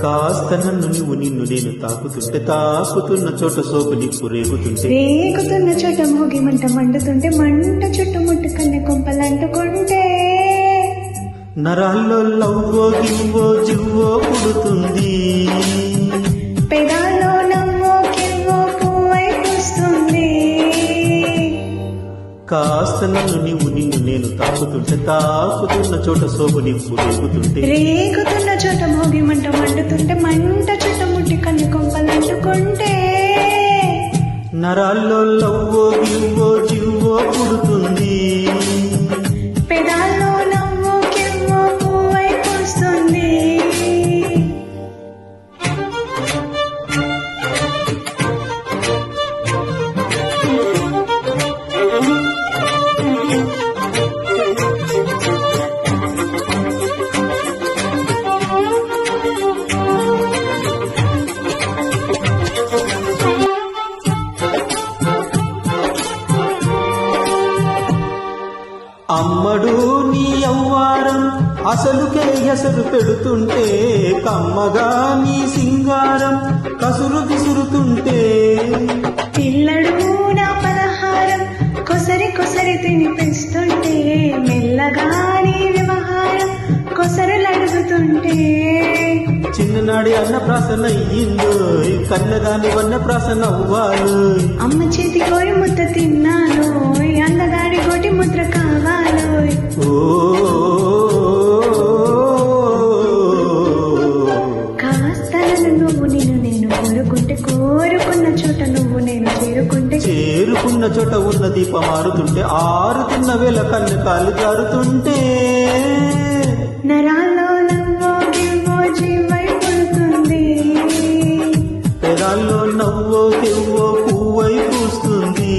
కాస్త నన్ను నిన్ను నేను తాకుతుంటే తాకుతున్న చోట సోపు నిప్పు రేగుతుంటే రేగుతున్న చోట మోగి మంట మండుతుంటే మంట చుట్టుముట్టు కన్నె కొంపలంటుకుంటే నరాల్లో లవ్వో గివ్వో జివ్వో పుడుతుంది పెదాల్లో నవ్వో కివ్వో పువ్వై పూస్తుంది కాస్త నన్ను నిన్ను నేను తాకుతుంటే తాకుతున్న చోట సోపు నిప్పు రేగుతుంటే రేగుతున్న చోట మోగి మంట మండుతుంటే మంట చుట్టుముట్టి కన్నె కొంపలంటుకుంటే నరాల్లో లవ్వో గివ్వో జివ్వో పుడుతుంది పెదాల్లో నవ్వో కివ్వో పువ్వై పూస్తుంది అమ్మడు నీ యవ్వారం అసలుకే ఎసరు పెడుతుంటే కమ్మగా నీ సింగారం కసురు విసురుతుంటే పిల్లడు నా పలహారం కొసరి కొసరి తినిపిస్తుంటే మెల్లగా నీ వ్యవహారం కొసరులు అడుగుతుంటే చిన్ననాడి అన్నప్రాసన అయ్యిందో కన్నదాని వన్నప్రాసన అవ్వాలి అమ్మ చేతి కోరి ముద్ద తిన్నాను అందగాడి కోటి ముద్ర కావాలి కాస్త నువ్వు నేను కోరుకుంటే కోరుకున్న చోట నువ్వు నేను చేరుకున్న చోట ఉన్న దీపం మారుతుంటే ఆరుతున్న వేళ కన్ను కాలు జారుతుంటే నరాల్లో నవ్వో గివ్వో జీవై పుడుతుంది పెదాల్లో నవ్వో గివ్వో పువ్వై పూస్తుంది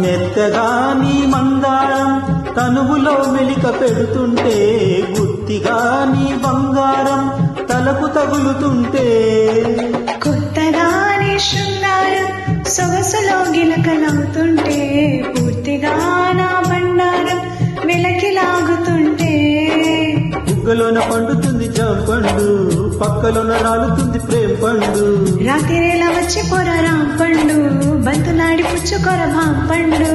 మెత్తగా నీ మందారం తనువులో మెలిక పెడుతుంటే గుత్తిగా నీ బంగారం తలకు తగులుతుంటే కొత్తగా నీ శృంగారం సొగసులో గిలకలవుతుంటే పూర్తిగా నా బండారం వెలకి లాగుతుంటే బుగ్గలోన పండుతుంది జాంపండు పక్కలోన రాలుతుంది ప్రేమ పండు రాత్రిరేలా వచ్చి పొర రాంపండు బంతులాడి పుచ్చుకొర భాంపండు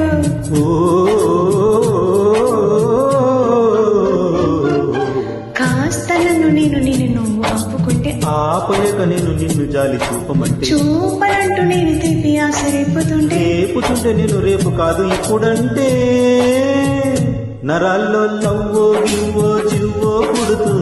కాస్త నేను నువ్వు ఆపుకుంటే ఆపలేక నేను నిన్ను జాలి చూపమంటే చూపనంటూ నేను తీపి ఆశ రేపుతుంటే నేను రేపు కాదు ఇప్పుడంటే నరాల్లో లవ్వో గివ్వో జివ్వో పుడుతుంది